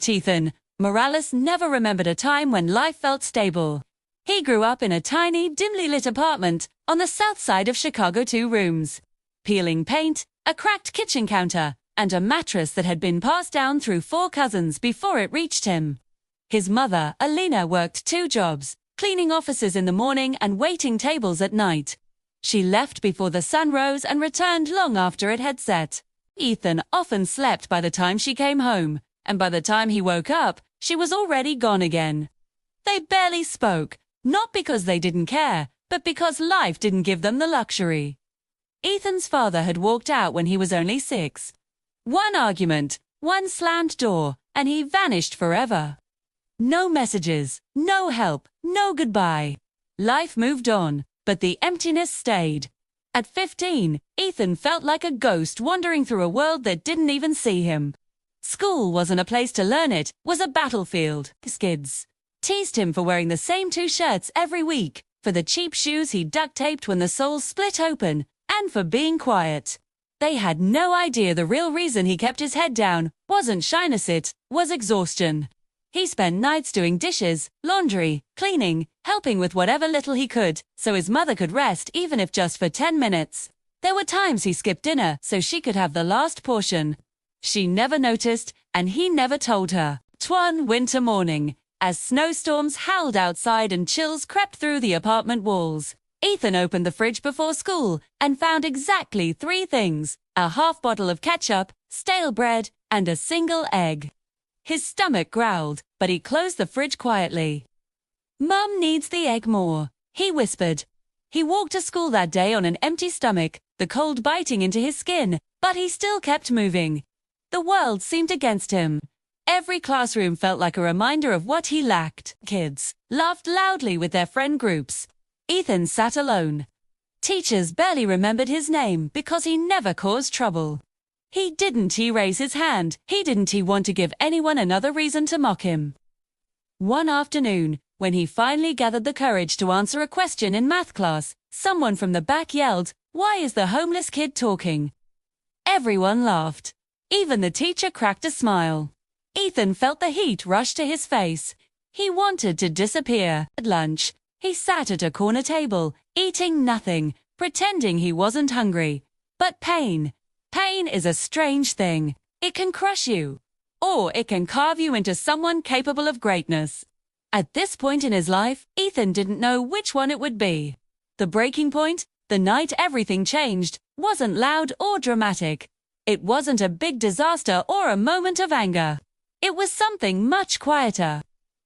Ethan Morales never remembered a time when life felt stable. He grew up in a tiny, dimly lit apartment on the south side of Chicago, 2 rooms. Peeling paint, a cracked kitchen counter, and a mattress that had been passed down through 4 cousins before it reached him. His mother, Alina, worked 2 jobs, cleaning offices in the morning and waiting tables at night. She left before the sun rose and returned long after it had set. Ethan often slept by the time she came home, and by the time he woke up, she was already gone again. They barely spoke, not because they didn't care, but because life didn't give them the luxury. Ethan's father had walked out when he was only 6. One argument, one slammed door, and he vanished forever. No messages, no help, no goodbye. Life moved on, but the emptiness stayed. At 15, Ethan felt like a ghost wandering through a world that didn't even see him. School wasn't a place to learn, it was a battlefield. His kids teased him for wearing the same 2 shirts every week, for the cheap shoes he duct-taped when the soles split open, and for being quiet. They had no idea the real reason he kept his head down wasn't shyness, it was exhaustion. He spent nights doing dishes, laundry, cleaning, helping with whatever little he could, so his mother could rest even if just for 10 minutes. There were times he skipped dinner so she could have the last portion. She never noticed, and he never told her. 'Twan winter morning, as snowstorms howled outside and chills crept through the apartment walls. Ethan opened the fridge before school and found exactly 3 things: a half bottle of ketchup, stale bread, and a single egg. His stomach growled, but he closed the fridge quietly. "Mum needs the egg more," he whispered. He walked to school that day on an empty stomach, the cold biting into his skin, but he still kept moving. The world seemed against him. Every classroom felt like a reminder of what he lacked. Kids laughed loudly with their friend groups. Ethan sat alone. Teachers barely remembered his name because he never caused trouble. Didn't he raise his hand? Didn't he want to give anyone another reason to mock him? One afternoon, when he finally gathered the courage to answer a question in math class, someone from the back yelled, "Why is the homeless kid talking?" Everyone laughed. Even the teacher cracked a smile. Ethan felt the heat rush to his face. He wanted to disappear. At lunch, he sat at a corner table, eating nothing, pretending he wasn't hungry. But pain is a strange thing. It can crush you, or it can carve you into someone capable of greatness. At this point in his life, Ethan didn't know which one it would be. The breaking point, the night everything changed, wasn't loud or dramatic. It wasn't a big disaster or a moment of anger. It was something much quieter.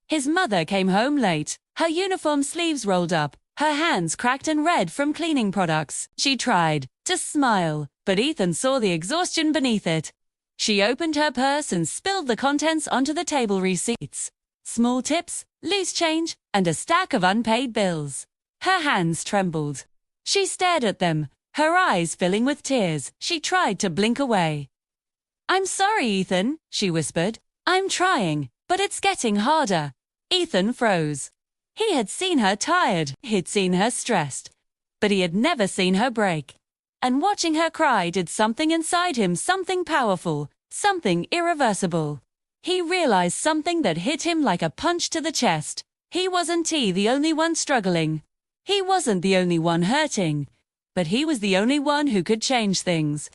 His mother came home late, her uniform sleeves rolled up, her hands cracked and red from cleaning products. She tried to smile, but Ethan saw the exhaustion beneath it. She opened her purse and spilled the contents onto the table: receipts, small tips, loose change, and a stack of unpaid bills. Her hands trembled. She stared at them, her eyes filling with tears. She tried to blink away. "I'm sorry, Ethan," she whispered. "I'm trying, but it's getting harder." Ethan froze. He had seen her tired, he'd seen her stressed, but he had never seen her break. And watching her cry did something inside him, something powerful, something irreversible. He realized something that hit him like a punch to the chest. He wasn't the only one struggling. He wasn't the only one hurting. But he was the only one who could change things.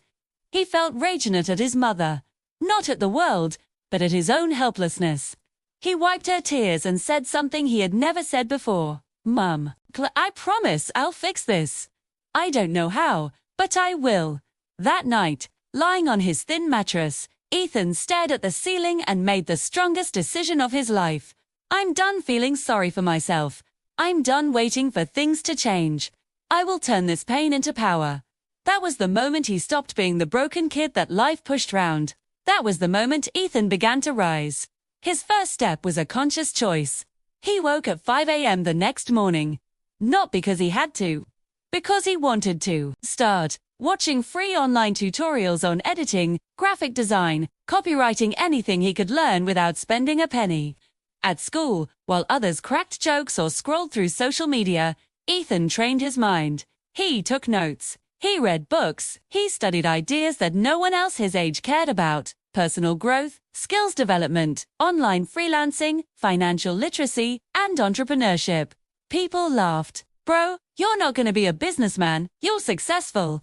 He felt radiant at his mother, not at the world, but at his own helplessness. He wiped her tears and said something he had never said before. "Mum, I promise I'll fix this. I don't know how, but I will." That night, lying on his thin mattress, Ethan stared at the ceiling and made the strongest decision of his life. "I'm done feeling sorry for myself. I'm done waiting for things to change. I will turn this pain into power." That was the moment he stopped being the broken kid that life pushed round. That was the moment Ethan began to rise. His first step was a conscious choice. He woke at 5 a.m. the next morning. Not because he had to, because he wanted to. Start watching free online tutorials on editing, graphic design, copywriting, anything he could learn without spending a penny. At school, while others cracked jokes or scrolled through social media, Ethan trained his mind. He took notes. He read books. He studied ideas that no one else his age cared about. personal growth, skills development, online freelancing, financial literacy, and entrepreneurship. People laughed. Bro, you're not going to be a businessman, you're successful.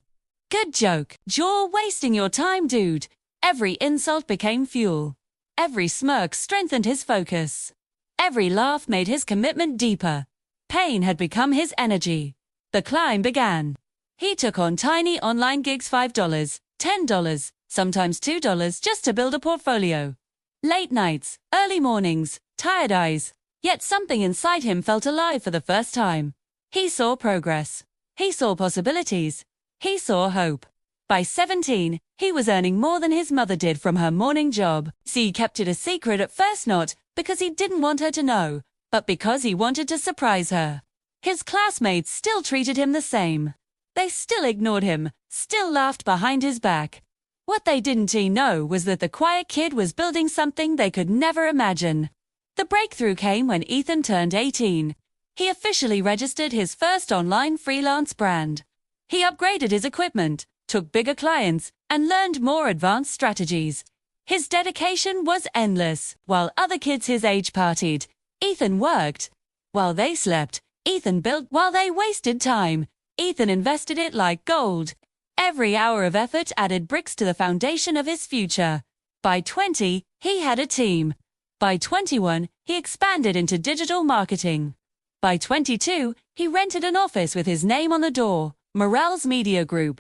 Good joke. You're wasting your time, dude. Every insult became fuel. Every smirk strengthened his focus. Every laugh made his commitment deeper. Pain had become his energy. The climb began. He took on tiny online gigs, $5, $10, sometimes $2 just to build a portfolio. Late nights, early mornings, tired eyes. Yet something inside him felt alive for the first time. He saw progress. He saw possibilities. He saw hope. By 17, he was earning more than his mother did from her morning job. He kept it a secret at first, not because he didn't want her to know, but because he wanted to surprise her. His classmates still treated him the same. They still ignored him, still laughed behind his back. What they didn't know was that the quiet kid was building something they could never imagine. The breakthrough came when Ethan turned 18. He officially registered his first online freelance brand. He upgraded his equipment, took bigger clients, and learned more advanced strategies. His dedication was endless. While other kids his age partied, Ethan worked. While they slept, Ethan built. While they wasted time, Ethan invested it like gold. Every hour of effort added bricks to the foundation of his future. By 20, he had a team. By 21, he expanded into digital marketing. By 22, he rented an office with his name on the door, Morales Media Group.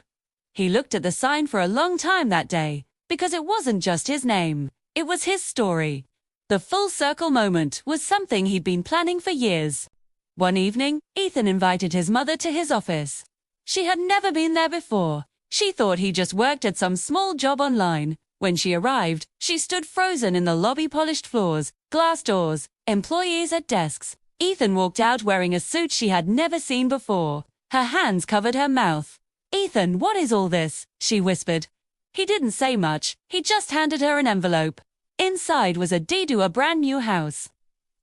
He looked at the sign for a long time that day, because it wasn't just his name, it was his story. The full circle moment was something he'd been planning for years. One evening, Ethan invited his mother to his office. She had never been there before. She thought he just worked at some small job online. When she arrived, she stood frozen in the lobby, polished floors, glass doors, employees at desks. Ethan walked out wearing a suit she had never seen before. Her hands covered her mouth. "Ethan, what is all this?" she whispered. He didn't say much, he just handed her an envelope. Inside was a deed to a brand new house.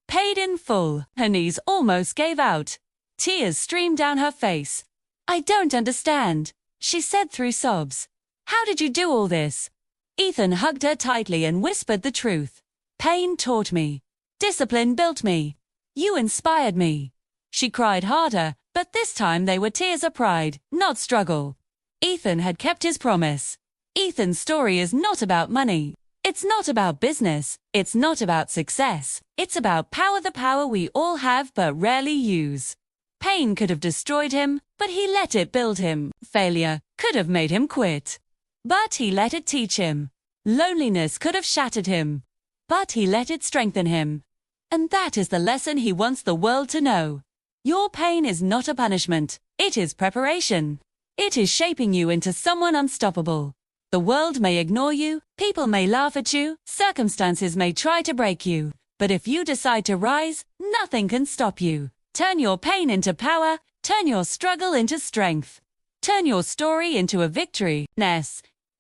Paid in full. Her knees almost gave out. Tears streamed down her face. "I don't understand," she said through sobs. "How did you do all this?" Ethan hugged her tightly and whispered the truth. "Pain taught me. Discipline built me. You inspired me." She cried harder, but this time they were tears of pride, not struggle. Ethan had kept his promise. Ethan's story is not about money. It's not about business. It's not about success. It's about power, the power we all have but rarely use. Pain could have destroyed him, but he let it build him. Failure could have made him quit, but he let it teach him. Loneliness could have shattered him, but he let it strengthen him. And that is the lesson he wants the world to know. Your pain is not a punishment. It is preparation. It is shaping you into someone unstoppable. The world may ignore you, people may laugh at you, circumstances may try to break you, but if you decide to rise, nothing can stop you. Turn your pain into power, turn your struggle into strength. Turn your story into a victory.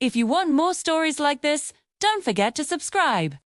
If you want more stories like this, don't forget to subscribe.